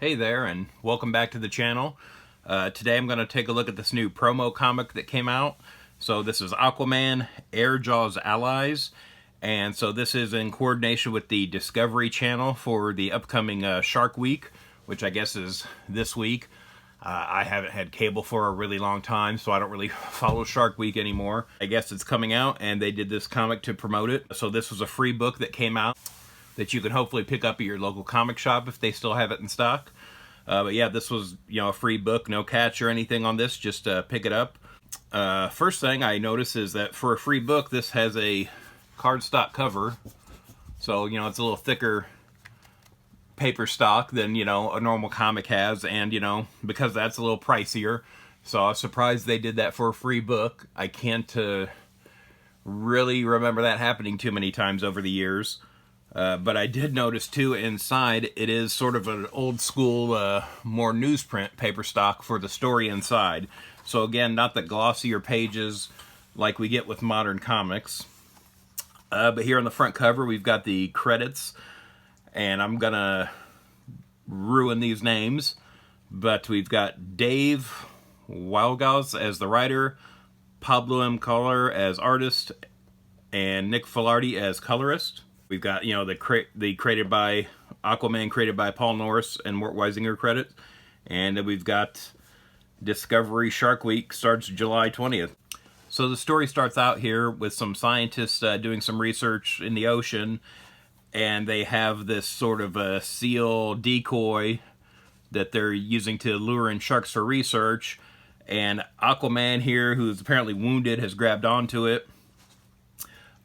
Hey there, and welcome back to the channel. Today I'm going to take a look at this new promo comic that came out. So this is Aquaman, Airjaw's Allies, and so this is in coordination with the Discovery Channel for the upcoming Shark Week, which I guess is this week. I haven't had cable for a really long time, so I don't really follow Shark Week anymore. I guess it's coming out, and they did this comic to promote it. So this was a free book that came out that you can hopefully pick up at your local comic shop if they still have it in stock. But yeah, this was, a free book, no catch or anything on this, just pick it up. First thing I notice is that for a free book, this has a cardstock cover. So, it's a little thicker paper stock than, a normal comic has, and, because that's a little pricier. So I was surprised they did that for a free book. I can't really remember that happening too many times over the years. But I did notice too, inside it is sort of an old school, more newsprint paper stock for the story inside. So again, not the glossier pages like we get with modern comics. But here on the front cover, we've got the credits, and I'm gonna ruin these names, but we've got Dave Wildgaus as the writer, Pablo M. Collar as artist, and Nick Filardi as colorist. We've got, the created by Aquaman, created by Paul Norris and Mort Weisinger credit. And then we've got Discovery Shark Week starts July 20th. So the story starts out here with some scientists doing some research in the ocean. And they have this sort of a seal decoy that they're using to lure in sharks for research. And Aquaman here, who's apparently wounded, has grabbed onto it.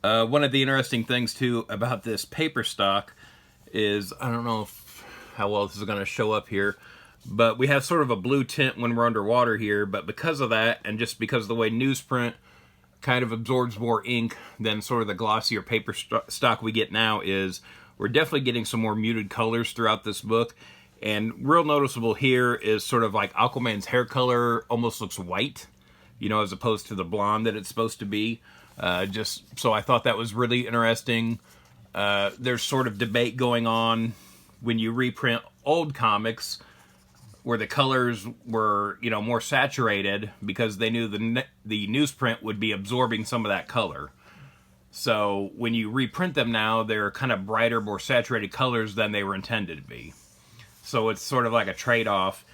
One of the interesting things, too, about this paper stock is, I don't know how well this is going to show up here, but we have sort of a blue tint when we're underwater here, but because of that, and just because of the way newsprint kind of absorbs more ink than sort of the glossier paper stock we get now, is we're definitely getting some more muted colors throughout this book. And real noticeable here is sort of like Aquaman's hair color almost looks white, as opposed to the blonde that it's supposed to be. Just so I thought that was really interesting. There's sort of debate going on when you reprint old comics where the colors were, more saturated because they knew the newsprint would be absorbing some of that color. So when you reprint them now, they're kind of brighter, more saturated colors than they were intended to be. So it's sort of like a trade-off.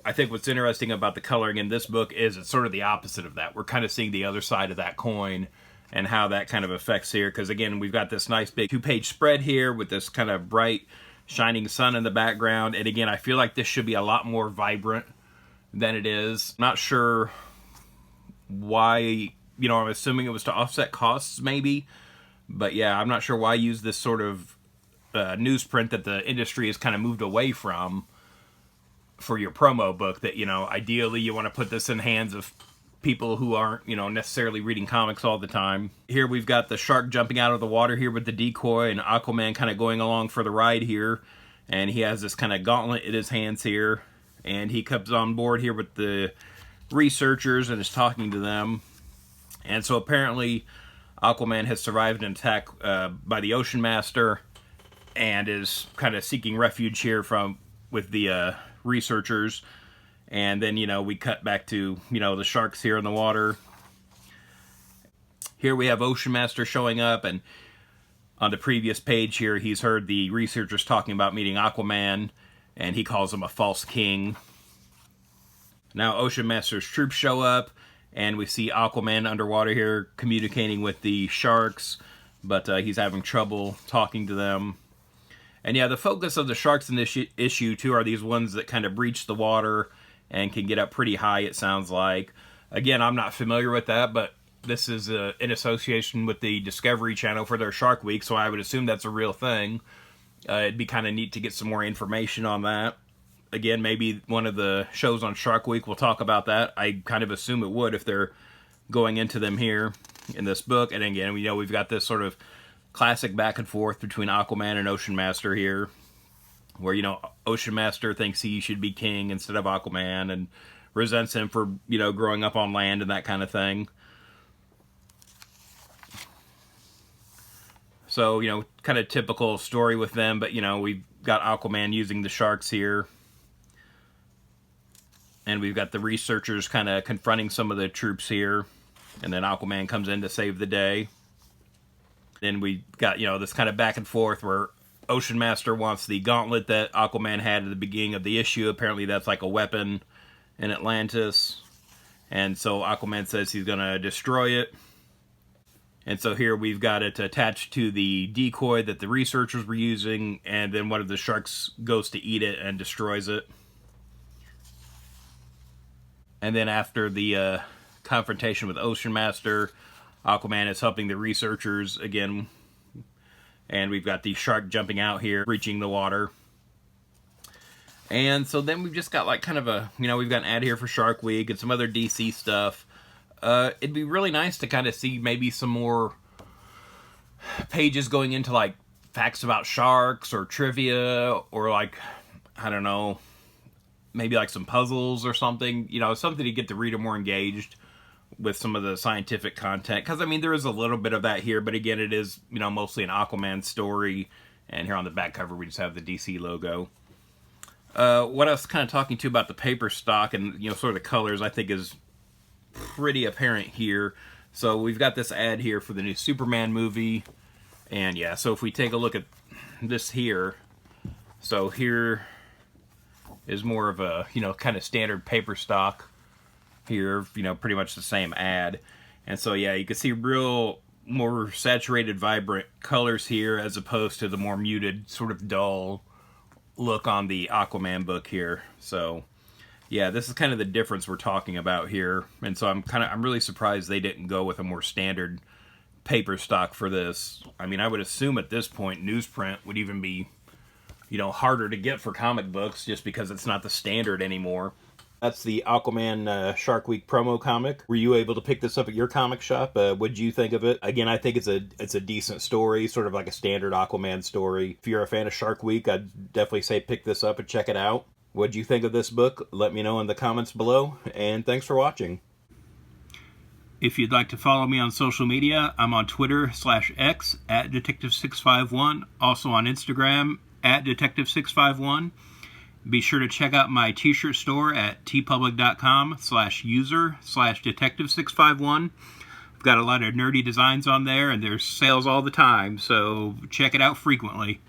I think what's interesting about the coloring in this book is it's sort of the opposite of that. We're kind of seeing the other side of that coin and how that kind of affects here. Because again, we've got this nice big 2-page spread here with this kind of bright, shining sun in the background. And again, I feel like this should be a lot more vibrant than it is. Not sure why, I'm assuming it was to offset costs maybe. But yeah, I'm not sure why use this sort of newsprint that the industry has kind of moved away from for your promo book that, ideally you want to put this in hands of people who aren't, necessarily reading comics all the time. Here we've got the shark jumping out of the water here with the decoy, and Aquaman kind of going along for the ride here. And he has this kind of gauntlet in his hands here. And he comes on board here with the researchers and is talking to them. And so apparently Aquaman has survived an attack by the Ocean Master and is kind of seeking refuge here with the researchers. And then, we cut back to, the sharks here in the water. Here we have Ocean Master showing up, and on the previous page here, he's heard the researchers talking about meeting Aquaman, and he calls him a false king. Now Ocean Master's troops show up, and we see Aquaman underwater here communicating with the sharks, but he's having trouble talking to them. And yeah, the focus of the sharks in this issue, too, are these ones that kind of breach the water and can get up pretty high, it sounds like. Again, I'm not familiar with that, but this is in association with the Discovery Channel for their Shark Week, so I would assume that's a real thing. It'd be kind of neat to get some more information on that. Again, maybe one of the shows on Shark Week will talk about that. I kind of assume it would if they're going into them here in this book. And again, we've got this sort of classic back and forth between Aquaman and Ocean Master here, where, Ocean Master thinks he should be king instead of Aquaman and resents him for, growing up on land and that kind of thing. So, kind of typical story with them, but, we've got Aquaman using the sharks here And we've got the researchers kind of confronting some of the troops here. And then Aquaman comes in to save the day. Then we got, you know, this kind of back and forth where Ocean Master wants the gauntlet that Aquaman had at the beginning of the issue. Apparently that's like a weapon in Atlantis. And so Aquaman says he's going to destroy it. And so here we've got it attached to the decoy that the researchers were using. And then one of the sharks goes to eat it and destroys it. And then after the confrontation with Ocean Master, Aquaman is helping the researchers again. And we've got the shark jumping out here, breaching the water. And so then we've just got like kind of a, you know, we've got an ad here for Shark Week and some other DC stuff. It'd be really nice to kind of see maybe some more pages going into like facts about sharks or trivia or like, I don't know, maybe like some puzzles or something. You know, something to get the reader more engaged with some of the scientific content, because I mean there is a little bit of that here, but again it is, you know, mostly an Aquaman story. And here on the back cover we just have the DC logo. What I was kind of talking to about the paper stock and, you know, sort of the colors, I think is pretty apparent here. So we've got this ad here for the new Superman movie, and yeah, so if we take a look at this here, so here is more of a, you know, kind of standard paper stock. Here, you know, pretty much the same ad. And so yeah, you can see real more saturated, vibrant colors here as opposed to the more muted, sort of dull look on the Aquaman book here. So yeah, this is kind of the difference we're talking about here. And so I'm really surprised they didn't go with a more standard paper stock for this. I mean, I would assume at this point newsprint would even be, you know, harder to get for comic books just because it's not the standard anymore. That's the Aquaman Shark Week promo comic. Were you able to pick this up at your comic shop? What did you think of it? Again, I think it's a decent story, sort of like a standard Aquaman story. If you're a fan of Shark Week, I'd definitely say pick this up and check it out. What did you think of this book? Let me know in the comments below, and thanks for watching. If you'd like to follow me on social media, I'm on Twitter/X at Detective651, also on Instagram at Detective651. Be sure to check out my t-shirt store at tpublic.com/user/detective651. I've got a lot of nerdy designs on there, and there's sales all the time, so check it out frequently.